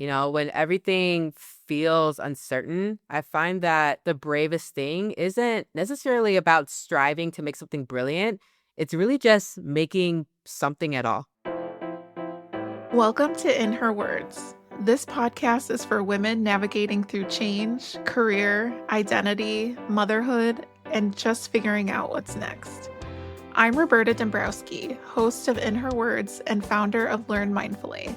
When everything feels uncertain, I find that the bravest thing isn't necessarily about striving to make something brilliant. It's really just making something at all. Welcome to In Her Words. This podcast is for women navigating through change, career, identity, motherhood, and just figuring out what's next. I'm Roberta Dombrowski, host of In Her Words and founder of Learn Mindfully.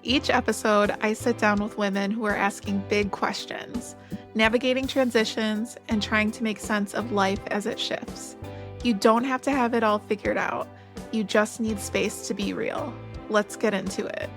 Each episode, I sit down with women who are asking big questions, navigating transitions, and trying to make sense of life as it shifts. You don't have to have it all figured out. You just need space to be real. Let's get into it.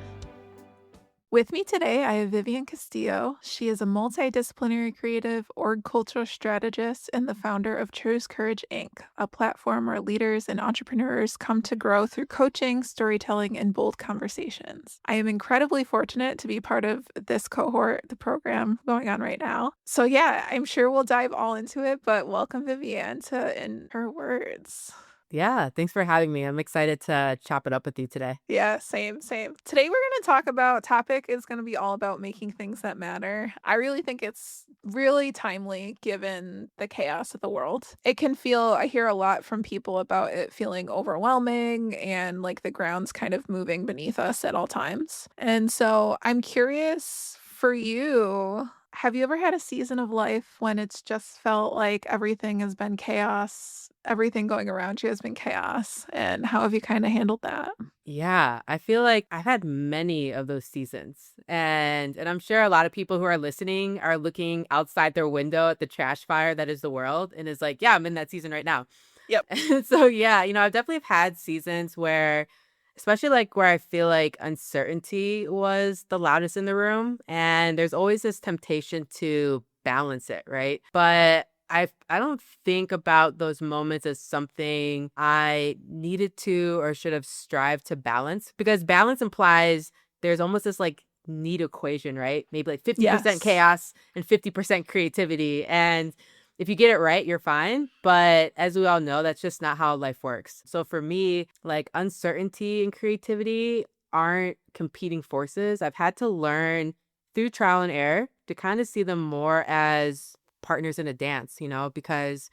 With me today, I have Vivianne Castillo. She is a multidisciplinary creative org cultural strategist and the founder of Choose Courage Inc., a platform where leaders and entrepreneurs come to grow through coaching, storytelling, and bold conversations. I am incredibly fortunate to be part of this cohort, the program going on right now. So yeah, I'm sure we'll dive all into it, but welcome Vivianne to In Her Words. Yeah, thanks for having me. I'm excited to chop it up with you today. Yeah, same. Today we're going to talk about topic is going to be all about making things that matter. I really think it's really timely given the chaos of the world. I hear a lot from people about it feeling overwhelming and like the ground's kind of moving beneath us at all times. And so I'm curious for you, have you ever had a season of life when it's just felt like everything has been chaos? Everything going around you has been chaos. And how have you kind of handled that? Yeah, I feel like I've had many of those seasons. And I'm sure a lot of people who are listening are looking outside their window at the trash fire that is the world and is like, yeah, I'm in that season right now. Yep. And so yeah, I've definitely had seasons where especially like where I feel like uncertainty was the loudest in the room and there's always this temptation to balance it, right? But I don't think about those moments as something I needed to or should have strived to balance because balance implies there's almost this like neat equation, right? Maybe like 50% Yes. chaos and 50% creativity. And if you get it right, you're fine. But as we all know, that's just not how life works. So for me, like uncertainty and creativity aren't competing forces. I've had to learn through trial and error to kind of see them more as partners in a dance, because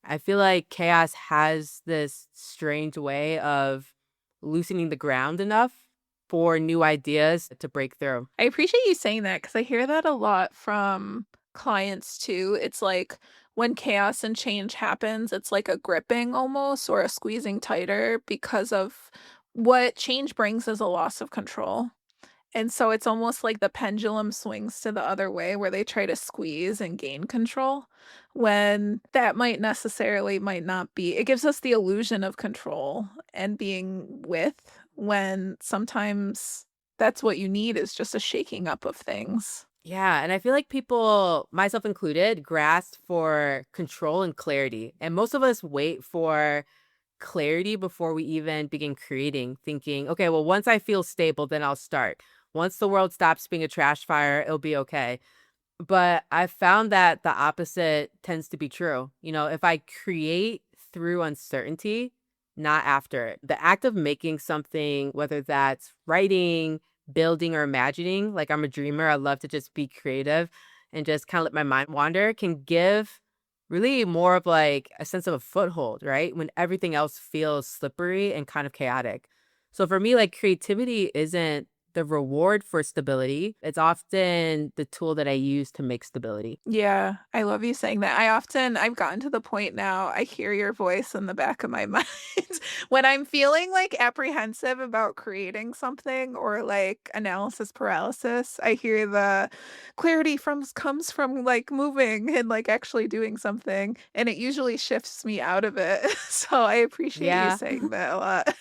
I feel like chaos has this strange way of loosening the ground enough for new ideas to break through. I appreciate you saying that because I hear that a lot from clients too. It's like when chaos and change happens, it's like a gripping almost or a squeezing tighter because of what change brings is a loss of control. And so it's almost like the pendulum swings to the other way where they try to squeeze and gain control when that might not be. It gives us the illusion of control and being with when sometimes that's what you need is just a shaking up of things. Yeah, and I feel like people, myself included, grasp for control and clarity. And most of us wait for clarity before we even begin creating, thinking, okay, well, once I feel stable, then I'll start. Once the world stops being a trash fire, it'll be okay. But I found that the opposite tends to be true. If I create through uncertainty, not after it. The act of making something, whether that's writing, building, or imagining, like I'm a dreamer, I love to just be creative and just kind of let my mind wander, can give really more of like a sense of a foothold, right? When everything else feels slippery and kind of chaotic. So for me, like creativity isn't the reward for stability. It's often the tool that I use to make stability. Yeah, I love you saying that. I've gotten to the point now, I hear your voice in the back of my mind when I'm feeling like apprehensive about creating something or like analysis paralysis. I hear the clarity comes from like moving and like actually doing something, and it usually shifts me out of it. So I appreciate you Yeah. saying that a lot.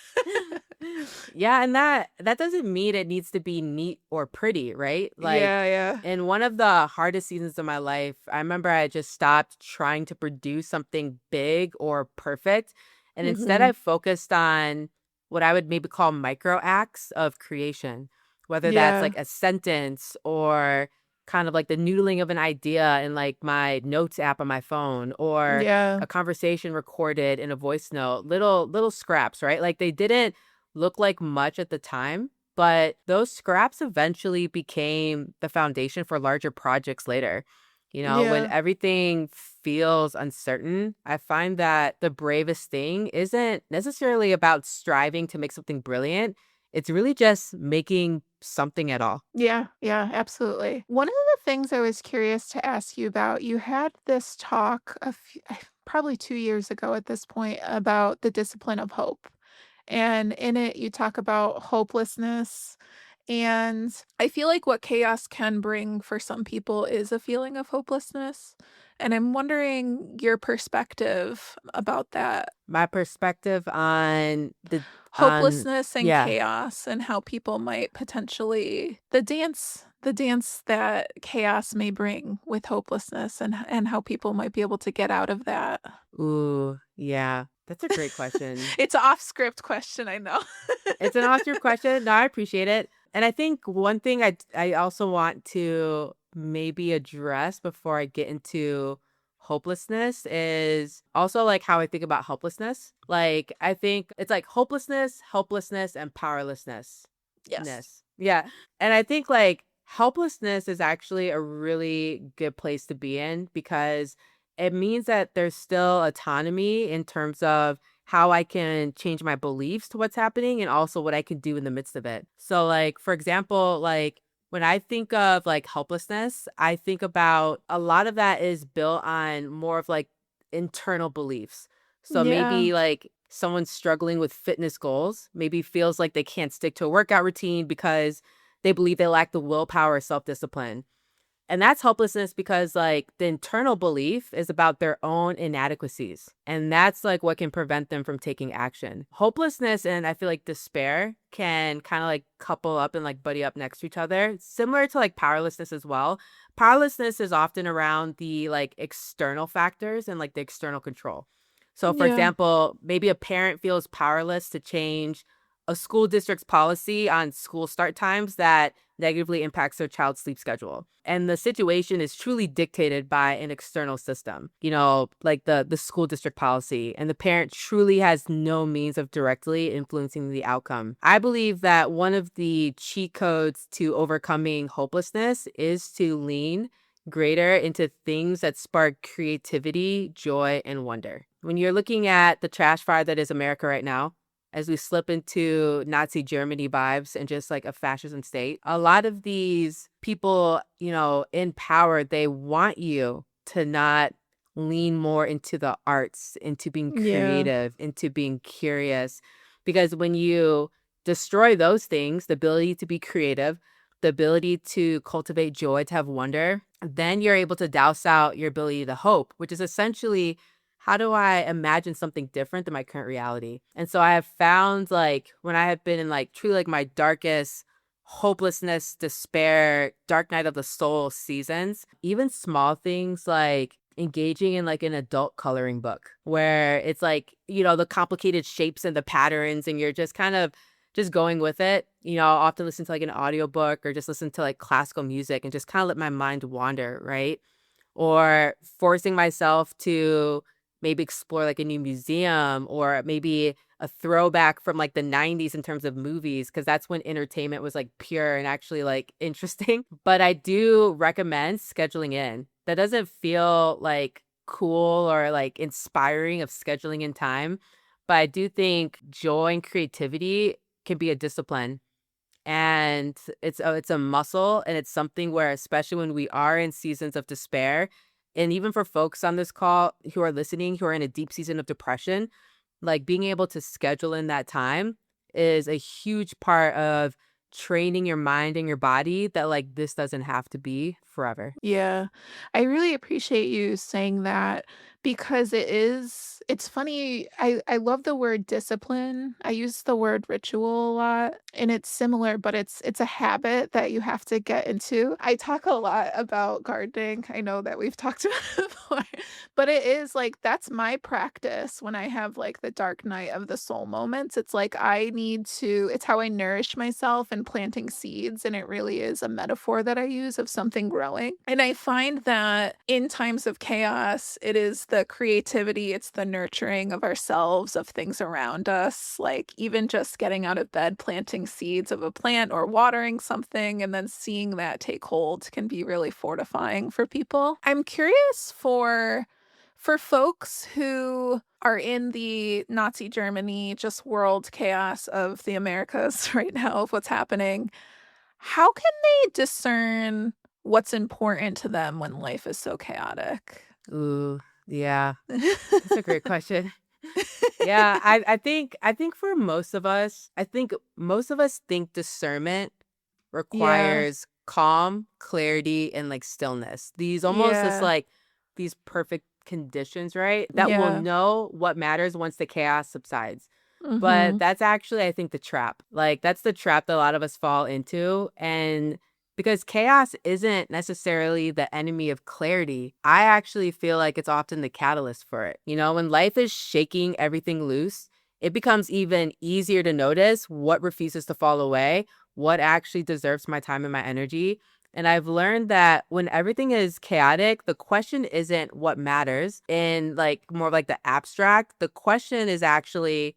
Yeah, and that doesn't mean it needs to be neat or pretty, right? Like Yeah, yeah. in one of the hardest seasons of my life, I remember I just stopped trying to produce something big or perfect. And instead Hmm. I focused on what I would maybe call micro acts of creation, whether that's Yeah. like a sentence or kind of like the noodling of an idea in like my notes app on my phone or Yeah. a conversation recorded in a voice note, little scraps, right? Like they didn't look like much at the time, But those scraps eventually became the foundation for larger projects later. When Yeah. everything feels uncertain, I find that the bravest thing isn't necessarily about striving to make something brilliant. It's really just making something at all. Yeah, yeah, absolutely. One of the things I was curious to ask you about, you had this talk probably 2 years ago at this point about the discipline of hope. And in it, you talk about hopelessness. And I feel like what chaos can bring for some people is a feeling of hopelessness. And I'm wondering your perspective about that. My perspective on Hopelessness and yeah. chaos and how people might potentially the dance that chaos may bring with hopelessness and how people might be able to get out of that. Ooh, yeah. That's a great question. It's an off script question, I know. It's an awesome question. No, I appreciate it. And I think one thing I also want to maybe address before I get into hopelessness is also like how I think about helplessness. Like I think it's like hopelessness, helplessness, and powerlessness. Yes. Yeah. And I think like helplessness is actually a really good place to be in because it means that there's still autonomy in terms of how I can change my beliefs to what's happening and also what I can do in the midst of it. So like for example, like when I think of like helplessness, I think about a lot of that is built on more of like internal beliefs. So Yeah. maybe like someone struggling with fitness goals maybe feels like they can't stick to a workout routine because they believe they lack the willpower or self-discipline. And that's helplessness because like the internal belief is about their own inadequacies. And that's like what can prevent them from taking action. Hopelessness and I feel like despair can kind of like couple up and like buddy up next to each other, similar to like powerlessness as well. Powerlessness is often around the like external factors and like the external control. So, for Yeah. example, maybe a parent feels powerless to change a school district's policy on school start times that negatively impacts their child's sleep schedule. And the situation is truly dictated by an external system, like the school district policy. And the parent truly has no means of directly influencing the outcome. I believe that one of the cheat codes to overcoming hopelessness is to lean greater into things that spark creativity, joy, and wonder. When you're looking at the trash fire that is America right now, as we slip into Nazi Germany vibes and just like a fascism state, a lot of these people, in power, they want you to not lean more into the arts, into being Yeah. creative, into being curious. Because when you destroy those things, the ability to be creative, the ability to cultivate joy, to have wonder, then you're able to douse out your ability to hope, which is essentially how do I imagine something different than my current reality? And so I have found like when I have been in like truly like my darkest hopelessness, despair, dark night of the soul seasons, even small things like engaging in like an adult coloring book where it's like, the complicated shapes and the patterns and you're just kind of just going with it. I'll often listen to like an audiobook or just listen to like classical music and just kind of let my mind wander, right? Or forcing myself to maybe explore like a new museum or maybe a throwback from like the 90s in terms of movies because that's when entertainment was like pure and actually like interesting. But I do recommend scheduling in. That doesn't feel like cool or like inspiring of scheduling in time, but I do think joy and creativity can be a discipline and it's a muscle and it's something where especially when we are in seasons of despair and even for folks on this call who are listening who are in a deep season of depression, like being able to schedule in that time is a huge part of training your mind and your body that like this doesn't have to be forever. Yeah. I really appreciate you saying that because it's funny. I love the word discipline. I use the word ritual a lot and it's similar, but it's a habit that you have to get into. I talk a lot about gardening. I know that we've talked about it before, but it is like that's my practice when I have like the dark night of the soul moments. It's like it's how I nourish myself and planting seeds. And it really is a metaphor that I use of something growing. And I find that in times of chaos, it is the creativity, it's the nurturing of ourselves, of things around us. Like even just getting out of bed, planting seeds of a plant or watering something and then seeing that take hold can be really fortifying for people. I'm curious for folks who are in the Nazi Germany, just world chaos of the Americas right now, of what's happening, how can they discern what's important to them when life is so chaotic? Ooh, yeah. That's a great question. Yeah, I think for most of us, I think most of us think discernment Yeah, requires calm, clarity, and like stillness. These almost just yeah, like these perfect conditions, right? That will yeah. know what matters once the chaos subsides. But Mhm. that's actually, I think, the trap. Like, that's the trap that a lot of us fall into. And because chaos isn't necessarily the enemy of clarity, I actually feel like it's often the catalyst for it. You know, when life is shaking everything loose, it becomes even easier to notice what refuses to fall away, what actually deserves my time and my energy. And I've learned that when everything is chaotic, the question isn't what matters in like more of like the abstract. The question is actually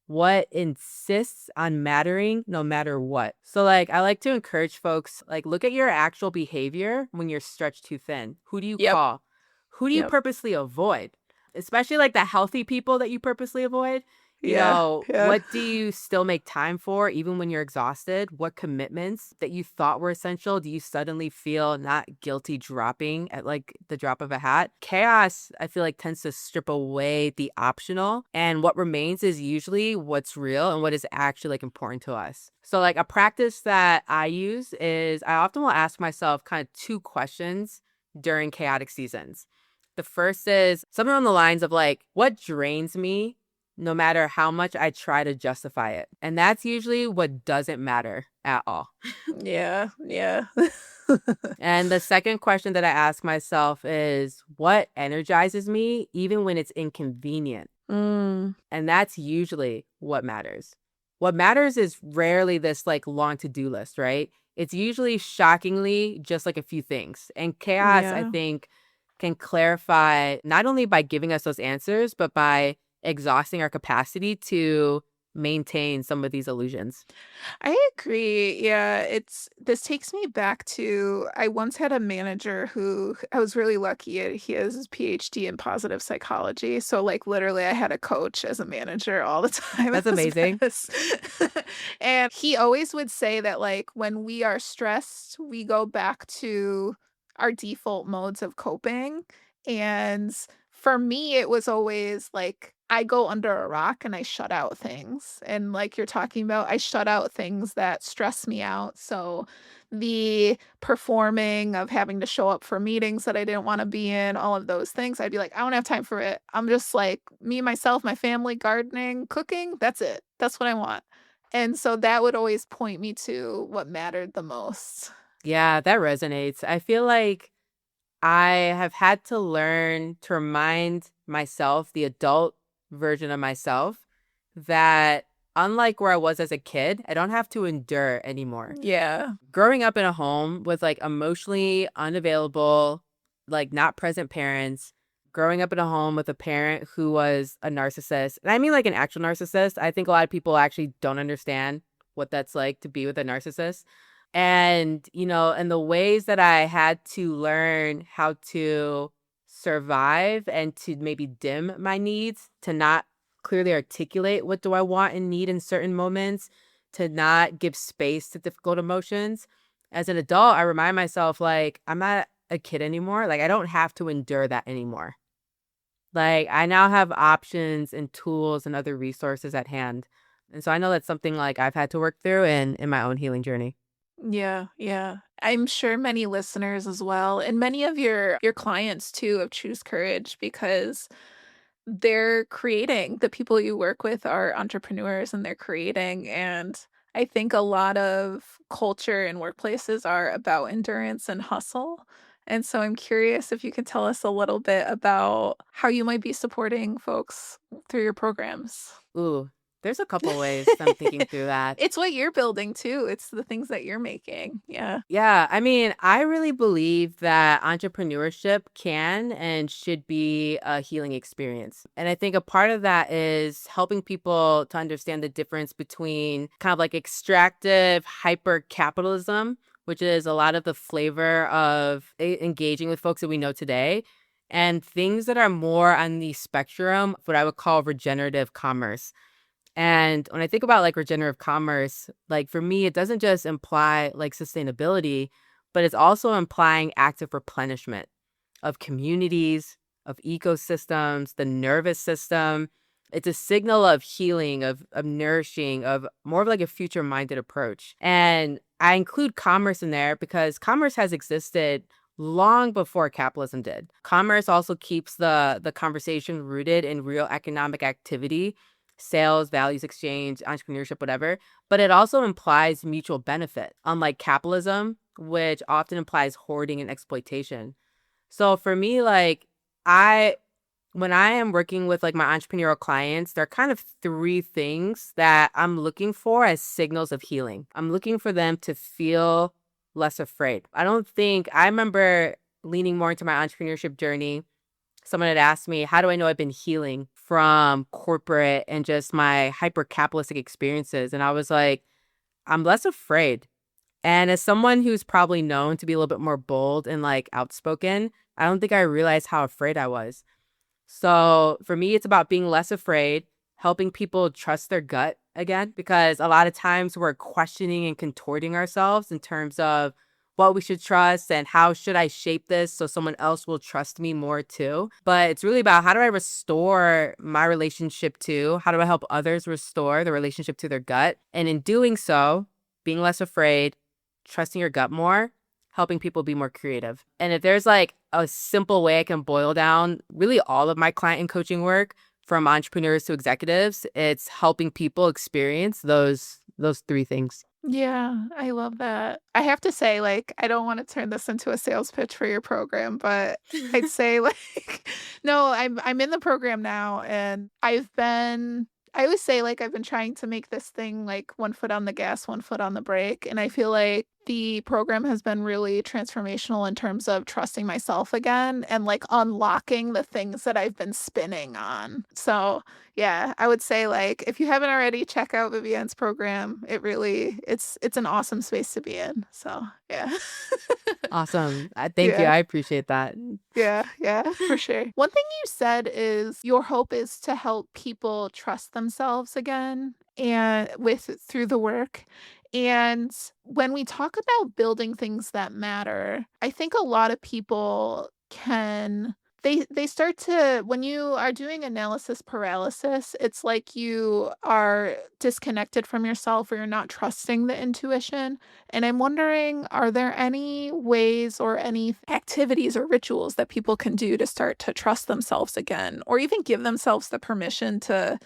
what insists on mattering no matter what. So like I like to encourage folks like look at your actual behavior when you're stretched too thin. Who do you Yep, call? Who do you yep. purposely avoid? Especially like the healthy people that you purposely avoid. You Yeah, know, yeah. what do you still make time for even when you're exhausted? What commitments that you thought were essential do you suddenly feel not guilty dropping at like the drop of a hat? Chaos, I feel like, tends to strip away the optional, and what remains is usually what's real and what is actually like important to us. So, like, a practice that I use is I often will ask myself kind of two questions during chaotic seasons. The first is something on the lines of like, what drains me no matter how much I try to justify it. And that's usually what doesn't matter at all. Yeah, yeah. And the second question that I ask myself is what energizes me even when it's inconvenient? Mm, And that's usually what matters. What matters is rarely this like long to-do list, right? It's usually shockingly just like a few things. And chaos, I yeah. think, can clarify not only by giving us those answers, but by exhausting our capacity to maintain some of these illusions. I agree. Yeah, this takes me back to I once had a manager who I was really lucky. He has his PhD in positive psychology. So like literally I had a coach as a manager all the time. It That's was amazing. best. And he always would say that like when we are stressed, we go back to our default modes of coping. And for me, it was always like I go under a rock and I shut out things. And like you're talking about, I shut out things that stress me out. So the performing of having to show up for meetings that I didn't want to be in, all of those things, I'd be like, I don't have time for it. I'm just like me, myself, my family, gardening, cooking. That's it. That's what I want. And so that would always point me to what mattered the most. Yeah, that resonates. I feel like I have had to learn to remind myself, the adult version of myself, that unlike where I was as a kid, I don't have to endure anymore. Yeah. Growing up in a home with like emotionally unavailable, like not present parents, growing up in a home with a parent who was a narcissist, and I mean like an actual narcissist. I think a lot of people actually don't understand what that's like to be with a narcissist. And, you know, and the ways that I had to learn how to survive and to maybe dim my needs, to not clearly articulate what do I want and need in certain moments, to not give space to difficult emotions. As an adult, I remind myself, like, I'm not a kid anymore. Like, I don't have to endure that anymore. Like, I now have options and tools and other resources at hand. And so I know that's something like I've had to work through in my own healing journey. Yeah, yeah. I'm sure many listeners as well, and many of your clients too of Choose Courage because they're creating. The people you work with are entrepreneurs and they're creating. And I think a lot of culture and workplaces are about endurance and hustle. And so I'm curious if you could tell us a little bit about how you might be supporting folks through your programs. Ooh, There's a couple ways I'm thinking through that. It's what you're building too. It's the things that you're making. Yeah. Yeah, I mean, I really believe that entrepreneurship can and should be a healing experience. And I think a part of that is helping people to understand the difference between kind of like extractive hyper capitalism, which is a lot of the flavor of engaging with folks that we know today, and things that are more on the spectrum of what I would call regenerative commerce. And when I think about like regenerative commerce, like for me, it doesn't just imply like sustainability, but it's also implying active replenishment of communities, of ecosystems, the nervous system. It's a signal of healing, of nourishing, of more of like a future minded approach. And I include commerce in there because commerce has existed long before capitalism did. Commerce also keeps the conversation rooted in real economic activity, sales, values exchange, entrepreneurship, whatever. But it also implies mutual benefit, unlike capitalism, which often implies hoarding and exploitation. So for me, like I when I am working with like my entrepreneurial clients, there are kind of three things that I'm looking for as signals of healing. I'm looking for them to feel less afraid. I remember leaning more into my entrepreneurship journey. Someone had asked me, how do I know I've been healing from corporate and just my hyper capitalistic experiences? And I was like, I'm less afraid. And as someone who's probably known to be a little bit more bold and like outspoken, I don't think I realized how afraid I was. So for me, it's about being less afraid, helping people trust their gut again, because a lot of times we're questioning and contorting ourselves in terms of what we should trust and how should I shape this so someone else will trust me more too. But it's really about how do I restore my relationship to, how do I help others restore the relationship to their gut? And in doing so, being less afraid, trusting your gut more, helping people be more creative. And if there's like a simple way I can boil down really all of my client and coaching work, from entrepreneurs to executives, it's helping people experience those three things. Yeah, I love that. I have to say, like, I don't want to turn this into a sales pitch for your program, but I'd say like no, I'm in the program now and I always say like I've been trying to make this thing like one foot on the gas, one foot on the brake. And I feel like the program has been really transformational in terms of trusting myself again and like unlocking the things that I've been spinning on. So yeah, I would say like if you haven't already, check out Vivianne's program. It's an awesome space to be in. So yeah. Awesome. Thank you. Yeah. I appreciate that. Yeah, for sure. One thing you said is your hope is to help people trust themselves again and with through the work. And when we talk about building things that matter, I think a lot of people can they start to when you are doing analysis paralysis, it's like you are disconnected from yourself or you're not trusting the intuition. And I'm wondering, are there any ways or any activities or rituals that people can do to start to trust themselves again, or even give themselves the permission to,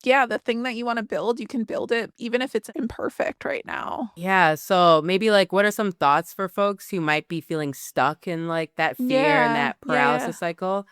yeah, the thing that you want to build, you can build it, even if it's imperfect right now? Yeah. So maybe like what are some thoughts for folks who might be feeling stuck in like that fear and Yeah, that yeah. paralysis cycle?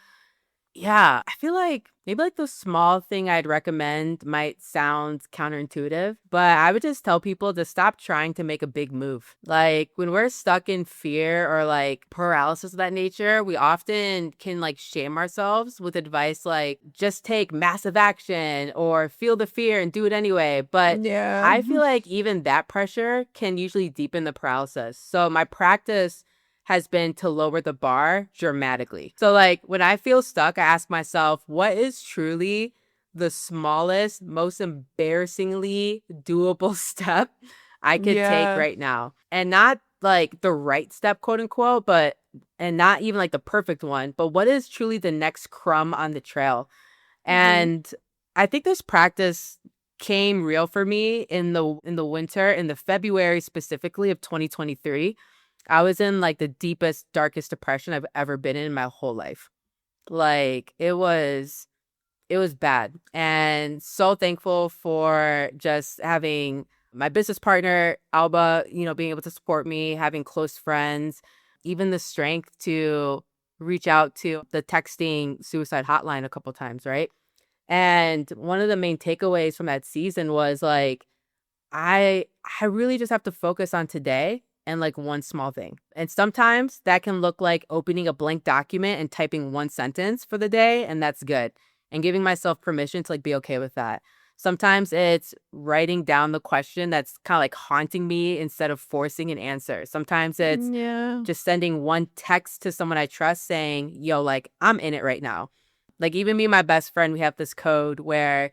Yeah, I feel like maybe like the small thing I'd recommend might sound counterintuitive, but I would just tell people to stop trying to make a big move. Like when we're stuck in fear or like paralysis of that nature, we often can like shame ourselves with advice like just take massive action or feel the fear and do it anyway. But Yeah. I feel like even that pressure can usually deepen the paralysis. So my practice has been to lower the bar dramatically. So like when I feel stuck, I ask myself, what is truly the smallest, most embarrassingly doable step I could take Yeah. right now? And not like the right step, quote unquote, and not even like the perfect one, but what is truly the next crumb on the trail? Agree. And I think this practice came real for me in the winter, in the February specifically of 2023. I was in like the deepest, darkest depression I've ever been in my whole life. Like it was bad. And so thankful for just having my business partner, Alba, being able to support me, having close friends, even the strength to reach out to the texting suicide hotline a couple times, right? And one of the main takeaways from that season was like, I really just have to focus on today and like one small thing. And sometimes that can look like opening a blank document and typing one sentence for the day, and that's good. And giving myself permission to like be okay with that. Sometimes it's writing down the question that's kind of like haunting me instead of forcing an answer. Sometimes it's Yeah. just sending one text to someone I trust saying, yo, like, I'm in it right now. Like, even me and my best friend, we have this code where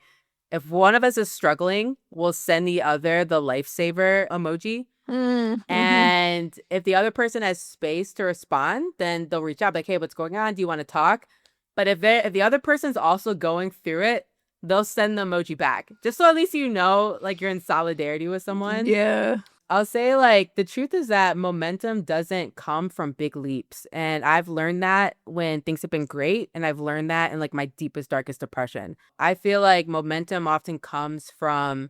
if one of us is struggling, we'll send the other the lifesaver emoji. Mm-hmm. And if the other person has space to respond, then they'll reach out like, hey, what's going on? Do you want to talk? But if the other person's also going through it, they'll send the emoji back. Just so at least you know, like, you're in solidarity with someone. Yeah. I'll say, like, the truth is that momentum doesn't come from big leaps. And I've learned that when things have been great. And I've learned that in, like, my deepest, darkest depression. I feel like momentum often comes from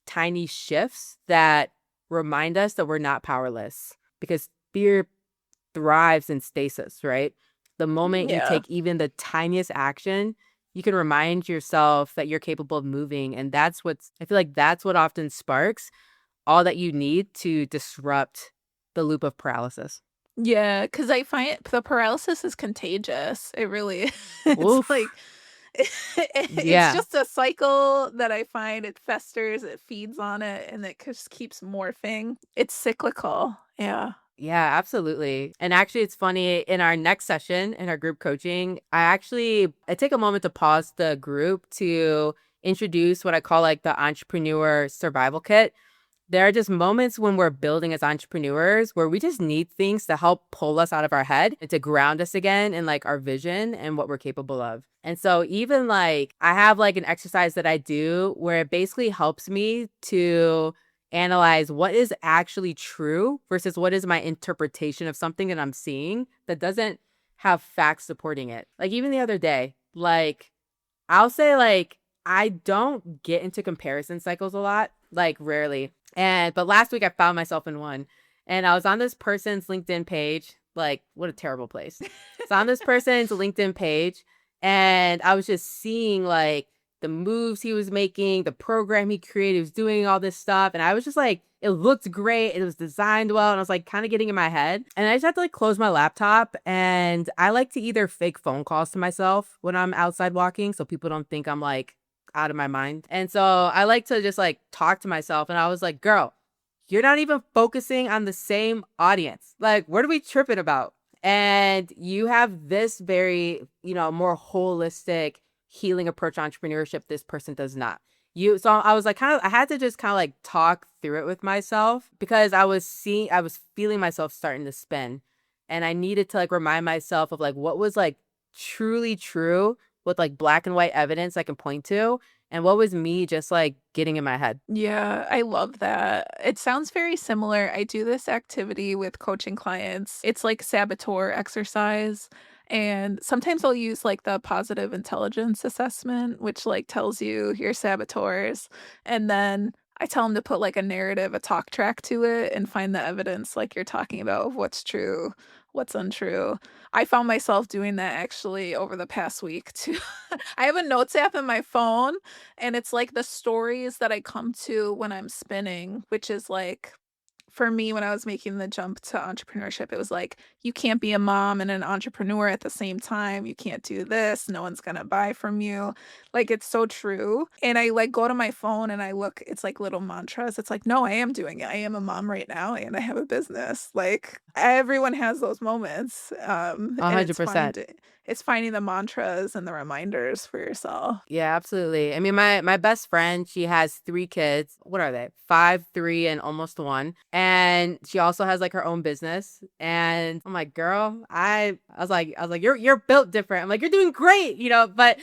tiny shifts that remind us that we're not powerless. Because fear thrives in stasis, right? The moment you Yeah. take even the tiniest action, you can remind yourself that you're capable of moving. And I feel like that's what often sparks all that you need to disrupt the loop of paralysis. Yeah, because I find the paralysis is contagious. It really is. It's like Oof. it's Yeah. just a cycle that I find it festers, it feeds on it, and it just keeps morphing. It's cyclical. Yeah. Yeah, absolutely. And actually, it's funny, in our next session in our group coaching, I take a moment to pause the group to introduce what I call like the entrepreneur survival kit. There are just moments when we're building as entrepreneurs where we just need things to help pull us out of our head and to ground us again in like our vision and what we're capable of. And so even like I have like an exercise that I do where it basically helps me to analyze what is actually true versus what is my interpretation of something that I'm seeing that doesn't have facts supporting it. Like even the other day, like I'll say like I don't get into comparison cycles a lot, like rarely. But last week I found myself in one. And I was on this person's LinkedIn page. Like, what a terrible place. So on this person's LinkedIn page, and I was just seeing like the moves he was making, the program he created, he was doing all this stuff. And I was just like, it looked great. It was designed well. And I was like kind of getting in my head. And I just had to like close my laptop. And I like to either fake phone calls to myself when I'm outside walking so people don't think I'm like out of my mind. And so I like to just like talk to myself. And I was like, girl, you're not even focusing on the same audience. Like, what are we tripping about? And you have this very, more holistic healing approach to entrepreneurship. This person does not. So I was like, I had to just kind of like talk through it with myself because I was feeling myself starting to spin. And I needed to like remind myself of like what was like truly true with like black and white evidence I can point to, and what was me just like getting in my head. Yeah, I love that. It sounds very similar. I do this activity with coaching clients. It's like saboteur exercise. And sometimes I'll use like the positive intelligence assessment, which like tells you your saboteurs. And then I tell them to put like a narrative, a talk track to it and find the evidence like you're talking about of what's true, what's untrue. I found myself doing that actually over the past week too. I have a notes app in my phone and it's like the stories that I come to when I'm spinning, which is like for me when I was making the jump to entrepreneurship, it was like you can't be a mom and an entrepreneur at the same time. You can't do this. No one's gonna buy from you. Like it's so true. And I like go to my phone and I look, it's like little mantras. It's like, no, I am doing it. I am a mom right now and I have a business. Like everyone has those moments. And 100%. it's finding the mantras and the reminders for yourself. Yeah, absolutely. I mean, my best friend, she has 3 kids. What are they? 5, 3, and almost 1. And she also has like her own business. And I'm like, girl, I was like, you're built different. I'm like, you're doing great, but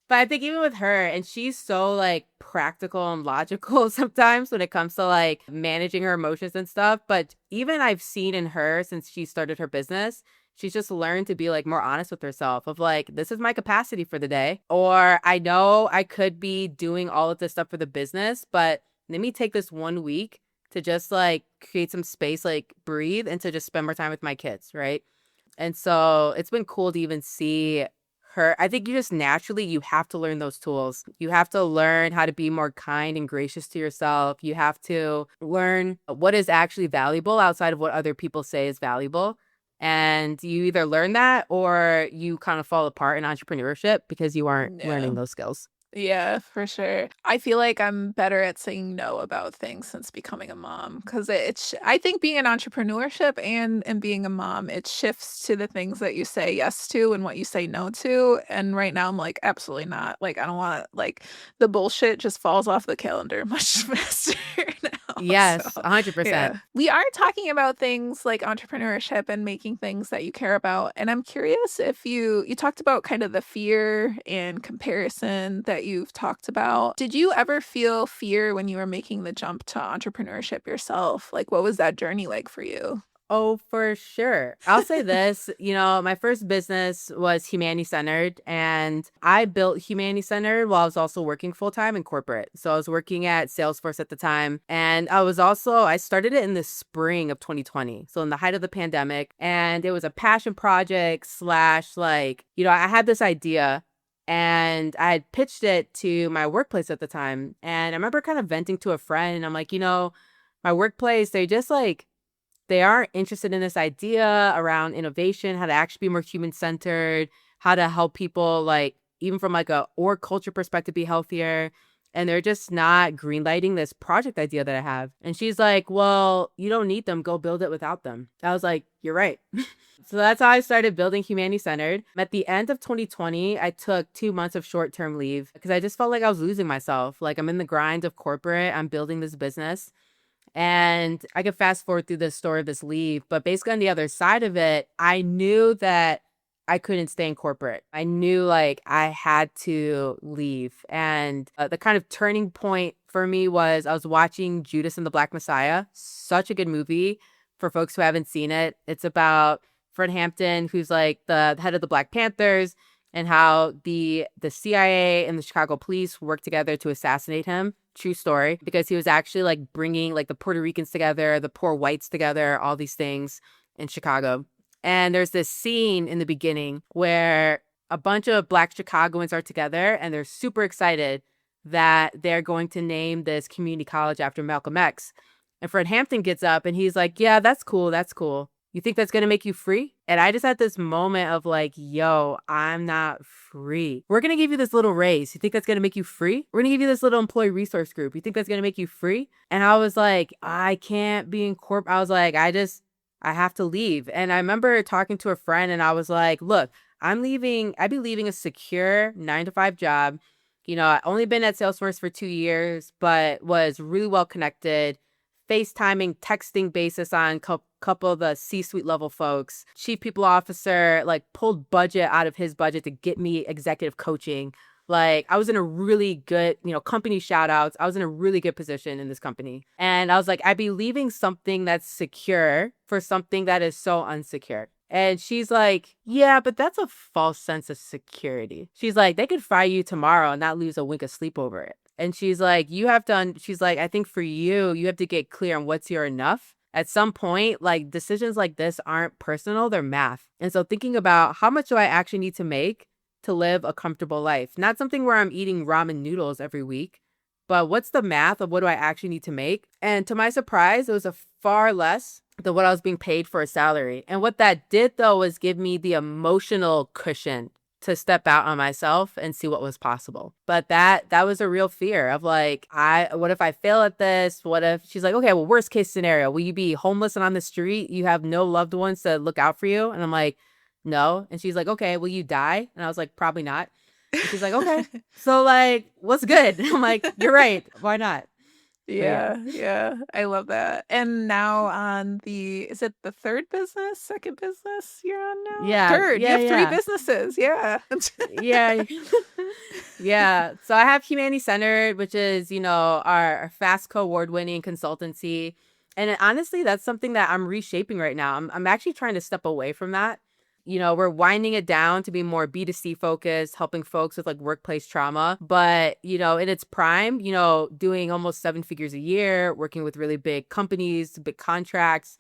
I think even with her, and she's so like practical and logical sometimes when it comes to like managing her emotions and stuff. But even I've seen in her since she started her business, she's just learned to be like more honest with herself of like, this is my capacity for the day. Or I know I could be doing all of this stuff for the business, but let me take this 1 week to just like create some space, like breathe and to just spend more time with my kids. Right. And so it's been cool to even see I think you just naturally, you have to learn those tools. You have to learn how to be more kind and gracious to yourself. You have to learn what is actually valuable outside of what other people say is valuable. And you either learn that or you kind of fall apart in entrepreneurship because you aren't Yeah. learning those skills. Yeah, for sure. I feel like I'm better at saying no about things since becoming a mom because I think being an entrepreneurship and being a mom, it shifts to the things that you say yes to and what you say no to. And right now I'm like, absolutely not. Like, I don't want like the bullshit just falls off the calendar much faster now. So, Yes, 100%. yeah. We are talking about things like entrepreneurship and making things that you care about. And I'm curious if you talked about kind of the fear and comparison that you've talked about. Did you ever feel fear when you were making the jump to entrepreneurship yourself? Like, what was that journey like for you? Oh, for sure. I'll say this, my first business was humanity centered, and I built humanity centered while I was also working full time in corporate. So I was working at Salesforce at the time, and I started it in the spring of 2020. So in the height of the pandemic, and it was a passion project slash I had this idea and I had pitched it to my workplace at the time. And I remember kind of venting to a friend, and I'm like, my workplace, they aren't interested in this idea around innovation, how to actually be more human centered, how to help people, like, even from like a org culture perspective, be healthier. And they're just not greenlighting this project idea that I have. And she's like, well, you don't need them. Go build it without them. I was like, you're right. So that's how I started building Humanity Centered. At the end of 2020, I took 2 months of short-term leave because I just felt like I was losing myself. Like, I'm in the grind of corporate. I'm building this business. And I could fast forward through the story of this leave, but basically on the other side of it, I knew that I couldn't stay in corporate. I knew like I had to leave. And the kind of turning point for me was I was watching Judas and the Black Messiah. Such a good movie for folks who haven't seen it. It's about Fred Hampton, who's like the head of the Black Panthers, and how the CIA and the Chicago police worked together to assassinate him. True story, because he was actually like bringing like the Puerto Ricans together, the poor whites together, all these things in Chicago. And there's this scene in the beginning where a bunch of Black Chicagoans are together and they're super excited that they're going to name this community college after Malcolm X. And Fred Hampton gets up and he's like, yeah, that's cool. That's cool. You think that's going to make you free? And I just had this moment of like, yo, I'm not free. We're going to give you this little raise. You think that's going to make you free? We're going to give you this little employee resource group. You think that's going to make you free? And I was like, I can't be in corp. I was like, I have to leave. And I remember talking to a friend and I was like, look, I'd be leaving a secure 9-to-5 job. I only been at Salesforce for 2 years, but was really well connected. FaceTiming, texting basis on couple of the C-suite level folks. Chief people officer, like, pulled budget out of his budget to get me executive coaching. Like, I was in a really good, company shout outs. I was in a really good position in this company. And I was like, I'd be leaving something that's secure for something that is so unsecure. And she's like, yeah, but that's a false sense of security. She's like, they could fire you tomorrow and not lose a wink of sleep over it. And she's like, she's like, I think for you, you have to get clear on what's your enough. At some point, like, decisions like this aren't personal, they're math. And so thinking about how much do I actually need to make to live a comfortable life? Not something where I'm eating ramen noodles every week, but what's the math of what do I actually need to make? And to my surprise, it was a far less than what I was being paid for a salary. And what that did, though, was give me the emotional cushion to step out on myself and see what was possible. But that was a real fear of like, what if I fail at this? What if she's like, okay, well, worst case scenario, will you be homeless and on the street? You have no loved ones to look out for you? And I'm like, no. And she's like, okay, will you die? And I was like, probably not. And she's like, okay. So like, what's good? I'm like, you're right. Why not? Yeah. I love that. And now is it the second business you're on now? Yeah. Third. Yeah, You have three businesses. Yeah. Yeah. Yeah. So I have Humanity Centered, which is, our FASTCO award-winning consultancy. And honestly, that's something that I'm reshaping right now. I'm actually trying to step away from that. We're winding it down to be more B2C focused, helping folks with like workplace trauma. But, in its prime, doing almost 7 figures a year, working with really big companies, big contracts.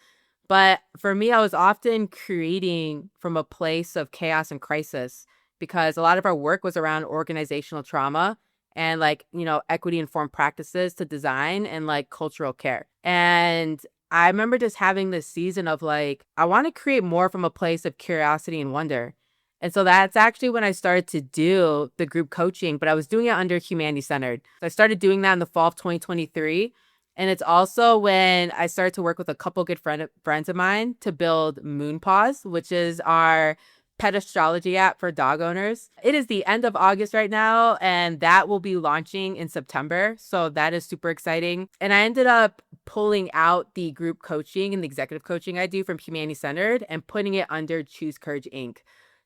But for me, I was often creating from a place of chaos and crisis. because a lot of our work was around organizational trauma and like, equity informed practices to design and like cultural care. And I remember just having this season of like, I want to create more from a place of curiosity and wonder. And so that's actually when I started to do the group coaching, but I was doing it under Humanity Centered. So I started doing that in the fall of 2023. And it's also when I started to work with a couple good friends of mine to build Moonpaws, which is our pet astrology app for dog owners. It is the end of August right now, and that will be launching in September. So that is super exciting. And I ended up pulling out the group coaching and the executive coaching I do from Humanity Centered and putting it under Choose Courage Inc.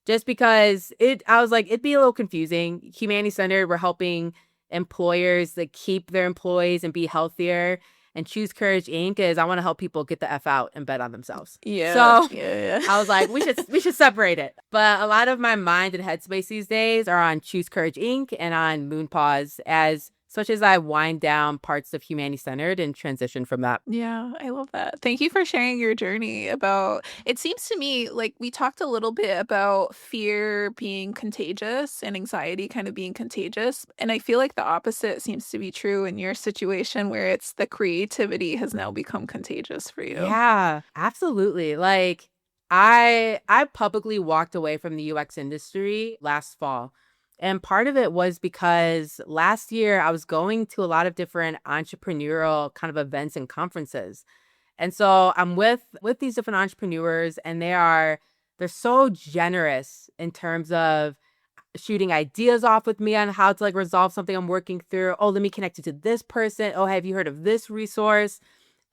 Just because I was like, it'd be a little confusing. Humanity Centered, we're helping employers that keep their employees and be healthier. And Choose Courage Inc. is I want to help people get the F out and bet on themselves. Yeah. So yeah. I was like, we should separate it. But a lot of my mind and headspace these days are on Choose Courage Inc. and on Moonpaws such as I wind down parts of Humanity Centered and transition from that. Yeah, I love that. Thank you for sharing your journey about, it seems to me like we talked a little bit about fear being contagious and anxiety kind of being contagious. And I feel like the opposite seems to be true in your situation where it's the creativity has now become contagious for you. Yeah, absolutely. Like I publicly walked away from the UX industry last fall. And part of it was because last year I was going to a lot of different entrepreneurial kind of events and conferences. And so I'm with these different entrepreneurs, and they're so generous in terms of shooting ideas off with me on how to like resolve something I'm working through. Oh, let me connect you to this person. Oh, have you heard of this resource?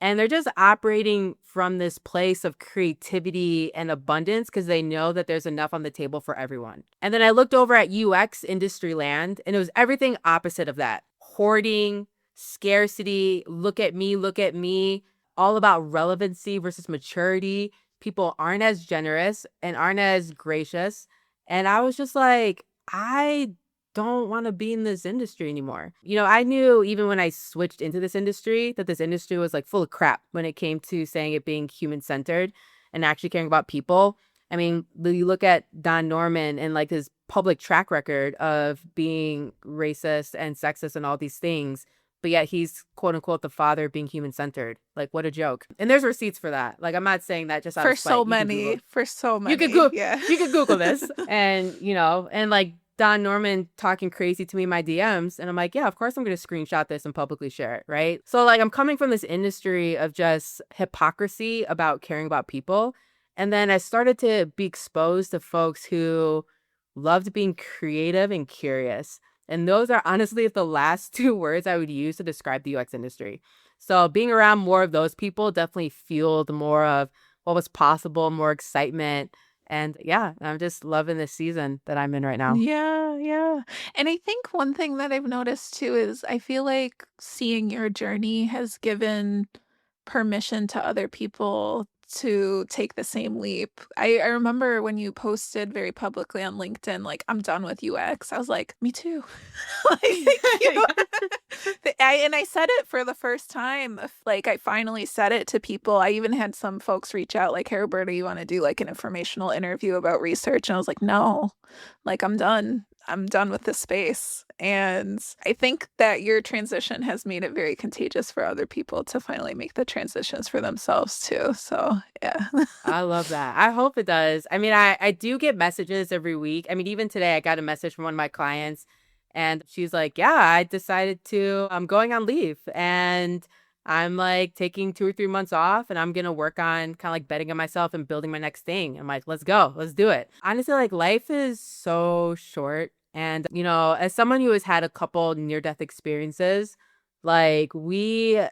And they're just operating from this place of creativity and abundance because they know that there's enough on the table for everyone. And then I looked over at UX industry land, and it was everything opposite of that. Hoarding, scarcity, look at me, all about relevancy versus maturity. People aren't as generous and aren't as gracious. And I was just like, I don't want to be in this industry anymore. I knew even when I switched into this industry that this industry was like full of crap when it came to saying it being human centered and actually caring about people. I mean, you look at Don Norman and like his public track record of being racist and sexist and all these things, but yet he's quote unquote the father of being human centered. Like, what a joke. And there's receipts for that. Like, I'm not saying that just out for of spite. so many. You could Google, yeah. you could Google this, and and like Don Norman talking crazy to me in my DMs. And I'm like, yeah, of course I'm going to screenshot this and publicly share it. Right. So like I'm coming from this industry of just hypocrisy about caring about people. And then I started to be exposed to folks who loved being creative and curious. And those are honestly the last two words I would use to describe the UX industry. So being around more of those people definitely fueled more of what was possible, more excitement. And yeah, I'm just loving this season that I'm in right now. Yeah, yeah. And I think one thing that I've noticed too is I feel like seeing your journey has given permission to other people to take the same leap. I remember when you posted very publicly on LinkedIn, like, I'm done with UX. I was like, me too. Like, and I said it for the first time. Like, I finally said it to people. I even had some folks reach out, like, hey, Roberta, you want to do like an informational interview about research? And I was like, no, like, I'm done. I'm done with this space. And I think that your transition has made it very contagious for other people to finally make the transitions for themselves too. So yeah. I love that. I hope it does. I mean, I do get messages every week. I mean, even today I got a message from one of my clients, and she's like, yeah, I'm going on leave, and I'm like taking 2 or 3 months off, and I'm going to work on kind of like betting on myself and building my next thing. I'm like, let's go. Let's do it. Honestly, like life is so short. And, as someone who has had a couple near-death experiences, like we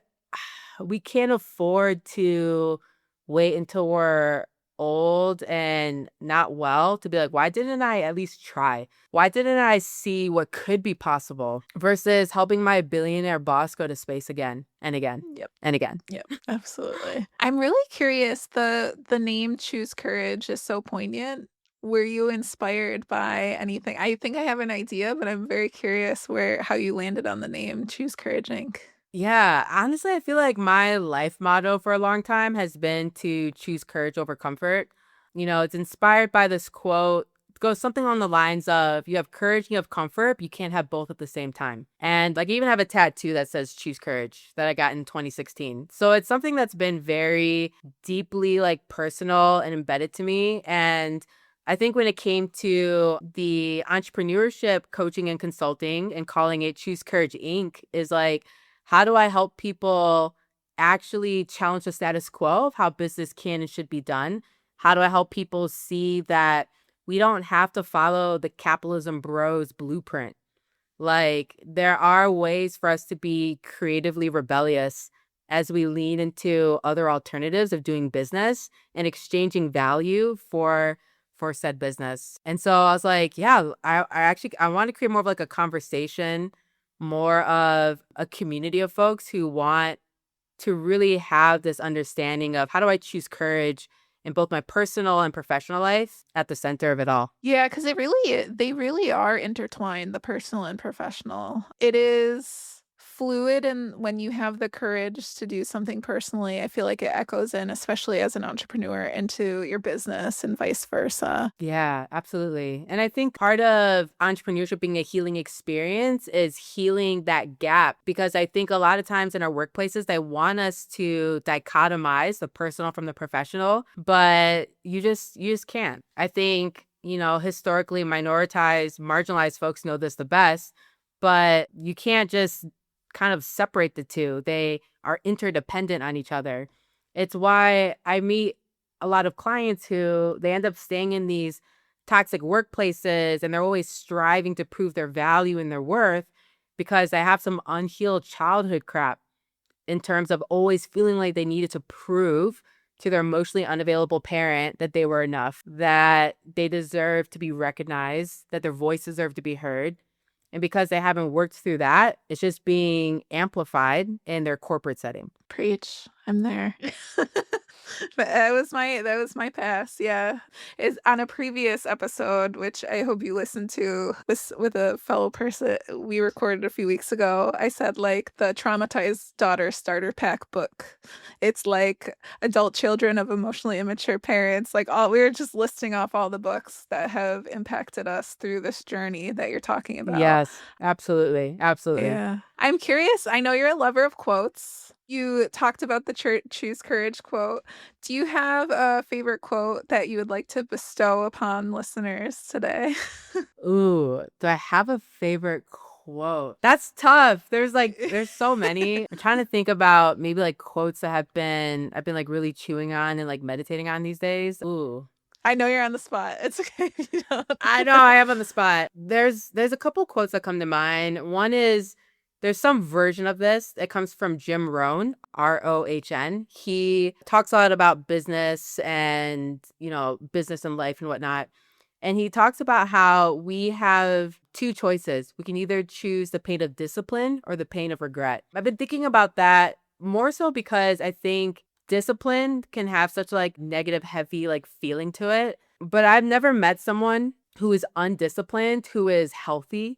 can't afford to wait until we're old and not well to be like, why didn't I at least try? Why didn't I see what could be possible versus helping my billionaire boss go to space again and again and again? Yep, absolutely. I'm really curious. The name Choose Courage is so poignant. Were you inspired by anything? I think I have an idea, but I'm very curious how you landed on the name Choose Courage Inc. Yeah, honestly, I feel like my life motto for a long time has been to choose courage over comfort. It's inspired by this quote goes something on the lines of you have courage and you have comfort, but you can't have both at the same time. And like I even have a tattoo that says choose courage that I got in 2016. So it's something that's been very deeply like personal and embedded to me. And I think when it came to the entrepreneurship coaching and consulting and calling it Choose Courage Inc. is like, how do I help people actually challenge the status quo of how business can and should be done? How do I help people see that we don't have to follow the capitalism bros blueprint? Like, there are ways for us to be creatively rebellious as we lean into other alternatives of doing business and exchanging value for said business. And so I was like, yeah, I want to create more of like a conversation, more of a community of folks who want to really have this understanding of how do I choose courage in both my personal and professional life at the center of it all. Yeah, because they really are intertwined, the personal and professional. It is fluid, and when you have the courage to do something personally, I feel like it echoes in, especially as an entrepreneur, into your business and vice versa. Yeah, absolutely. And I think part of entrepreneurship being a healing experience is healing that gap, because I think a lot of times in our workplaces, they want us to dichotomize the personal from the professional, but you just can't. I think, historically minoritized, marginalized folks know this the best, but you can't just kind of separate the two. They are interdependent on each other. It's why I meet a lot of clients who they end up staying in these toxic workplaces and they're always striving to prove their value and their worth because they have some unhealed childhood crap in terms of always feeling like they needed to prove to their emotionally unavailable parent that they were enough, that they deserve to be recognized, that their voice deserved to be heard. And because they haven't worked through that, it's just being amplified in their corporate setting. Preach. I'm there. But that was my past. Yeah. Is on a previous episode, which I hope you listened to with a fellow person we recorded a few weeks ago. I said like the traumatized daughter starter pack book. It's like adult children of emotionally immature parents. Like we were just listing off all the books that have impacted us through this journey that you're talking about. Yes, absolutely. Absolutely. Yeah. I'm curious. I know you're a lover of quotes. You talked about the choose courage quote. Do you have a favorite quote that you would like to bestow upon listeners today? Ooh, do I have a favorite quote? That's tough. There's so many. I'm trying to think about maybe like quotes that I've been like really chewing on and like meditating on these days. Ooh. I know you're on the spot. It's okay if you don't. I know I am on the spot. There's a couple quotes that come to mind. One is there's some version of this that comes from Jim Rohn, Rohn. He talks a lot about business and, business and life and whatnot. And he talks about how we have two choices. We can either choose the pain of discipline or the pain of regret. I've been thinking about that more so because I think discipline can have such like negative, heavy like feeling to it. But I've never met someone who is undisciplined, who is healthy,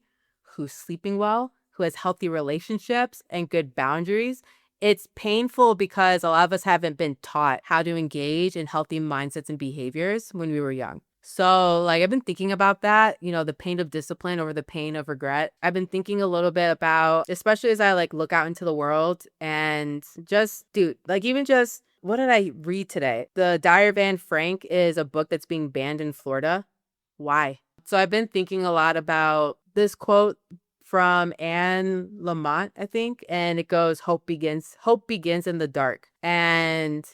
who's sleeping well, who has healthy relationships and good boundaries. It's painful because a lot of us haven't been taught how to engage in healthy mindsets and behaviors when we were young. So like I've been thinking about that, the pain of discipline over the pain of regret. I've been thinking a little bit about, especially as I like look out into the world and just, dude, like even just, what did I read today? The Diary of Anne Frank is a book that's being banned in Florida. Why? So I've been thinking a lot about this quote from Anne Lamott, I think, and it goes, hope begins in the dark. And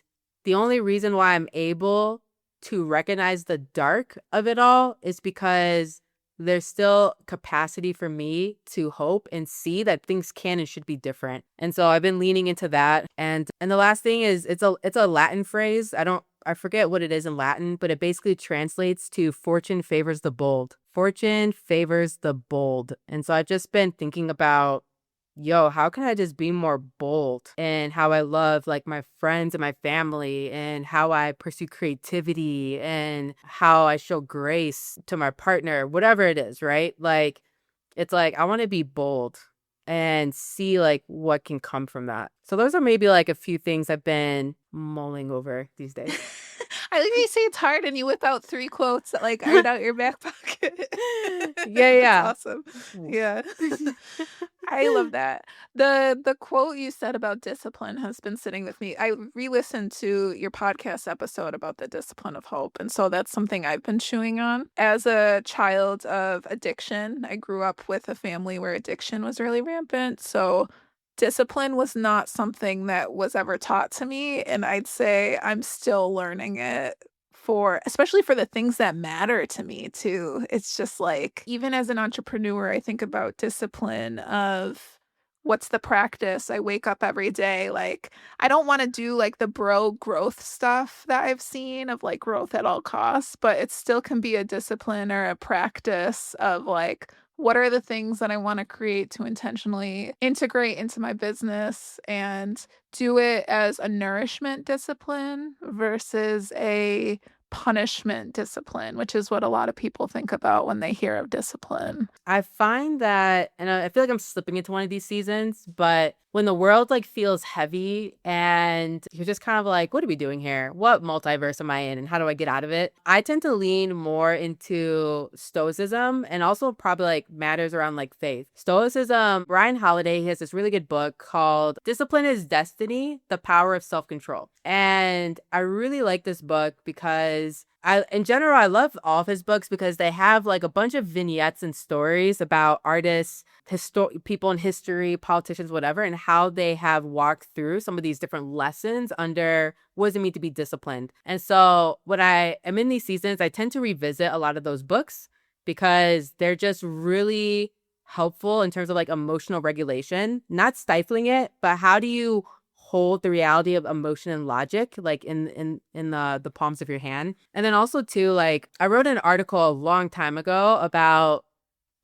the only reason why I'm able to recognize the dark of it all is because there's still capacity for me to hope and see that things can and should be different. And so I've been leaning into that. And the last thing is it's a Latin phrase. I forget what it is in Latin, but it basically translates to fortune favors the bold. Fortune favors the bold. And so I've just been thinking about, how can I just be more bold in how I love like my friends and my family and how I pursue creativity and how I show grace to my partner, whatever it is, right? Like, it's like, I want to be bold and see like what can come from that. So those are maybe like a few things I've been mulling over these days. I like how you say it's hard and you whip out 3 quotes that like right out your back pocket. Yeah. That's awesome. Yeah. I love that. The quote you said about discipline has been sitting with me. I re-listened to your podcast episode about the discipline of hope, and so that's something I've been chewing on. As a child of addiction, I grew up with a family where addiction was really rampant, so discipline was not something that was ever taught to me, and I'd say I'm still learning it especially for the things that matter to me too. It's just like, even as an entrepreneur, I think about discipline of what's the practice. I wake up every day, like, I don't want to do like the bro growth stuff that I've seen of like growth at all costs, but it still can be a discipline or a practice of like, what are the things that I want to create to intentionally integrate into my business and do it as a nourishment discipline versus a punishment discipline, which is what a lot of people think about when they hear of discipline. I find that, and I feel like I'm slipping into one of these seasons, but when the world like feels heavy and you're just kind of like, what are we doing here? What multiverse am I in and how do I get out of it? I tend to lean more into stoicism and also probably like matters around like faith. Stoicism, Ryan Holiday, he has this really good book called Discipline is Destiny, The Power of Self-Control. And I really like this book because in general, I love all of his books because they have like a bunch of vignettes and stories about artists, people in history, politicians, whatever, and how they have walked through some of these different lessons under what does it mean to be disciplined. And so when I am in these seasons, I tend to revisit a lot of those books because they're just really helpful in terms of like emotional regulation, not stifling it, but how do you hold the reality of emotion and logic like in the palms of your hand. And then also too, like I wrote an article a long time ago about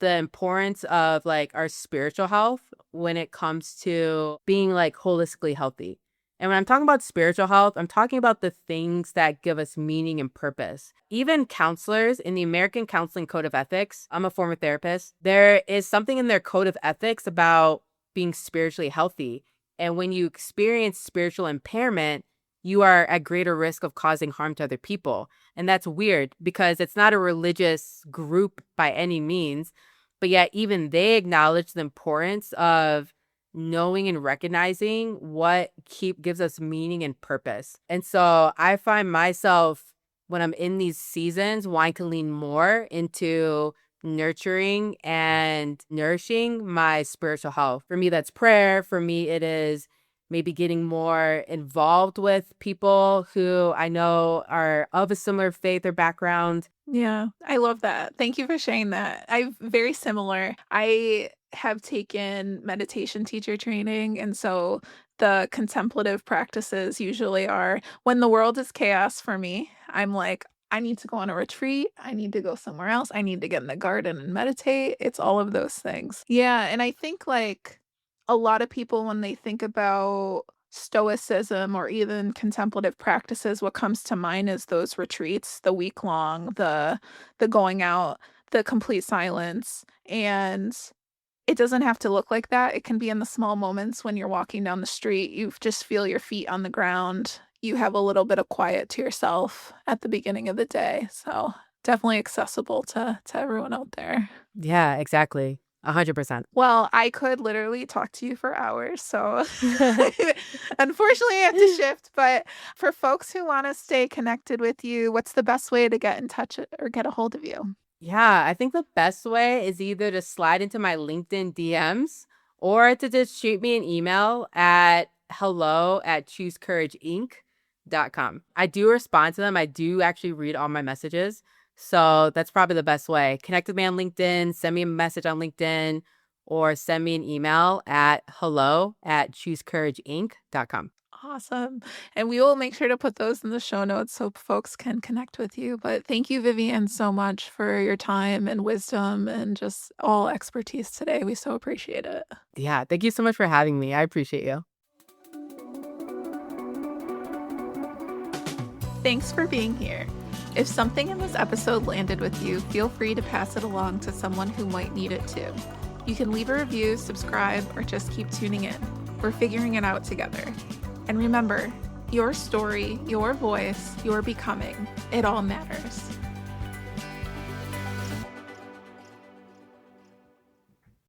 the importance of like our spiritual health when it comes to being like holistically healthy. And when I'm talking about spiritual health, I'm talking about the things that give us meaning and purpose. Even counselors in the American Counseling Code of Ethics, I'm a former therapist, there is something in their code of ethics about being spiritually healthy. And when you experience spiritual impairment, you are at greater risk of causing harm to other people. And that's weird because it's not a religious group by any means, but yet even they acknowledge the importance of knowing and recognizing what gives us meaning and purpose. And so I find myself, when I'm in these seasons, wanting to lean more into nurturing and nourishing my spiritual health. For me, that's prayer. For me, it is maybe getting more involved with people who I know are of a similar faith or background. Yeah, I love that. Thank you for sharing that. I'm very similar. I have taken meditation teacher training, and so the contemplative practices usually are when the world is chaos for me, I'm like, I need to go on a retreat. I need to go somewhere else. I need to get in the garden and meditate. It's all of those things. Yeah. And I think like a lot of people, when they think about stoicism or even contemplative practices, what comes to mind is those retreats, the week long, the going out, the complete silence. And it doesn't have to look like that. It can be in the small moments when you're walking down the street. You just feel your feet on the ground. You have a little bit of quiet to yourself at the beginning of the day. So definitely accessible to everyone out there. Yeah, exactly. 100%. Well, I could literally talk to you for hours. So unfortunately, I have to shift. But for folks who want to stay connected with you, what's the best way to get in touch or get a hold of you? Yeah, I think the best way is either to slide into my LinkedIn DMs or to just shoot me an email at hello@choosecourageinc.com. I do respond to them. I do actually read all my messages. So that's probably the best way. Connect with me on LinkedIn, send me a message on LinkedIn, or send me an email at hello@choosecourageinc.com. Awesome. And we will make sure to put those in the show notes so folks can connect with you. But thank you, Vivianne, so much for your time and wisdom and just all expertise today. We so appreciate it. Yeah, thank you so much for having me. I appreciate you. Thanks for being here. If something in this episode landed with you, feel free to pass it along to someone who might need it too. You can leave a review, subscribe, or just keep tuning in. We're figuring it out together. And remember, Your story, your voice, your becoming, it all matters.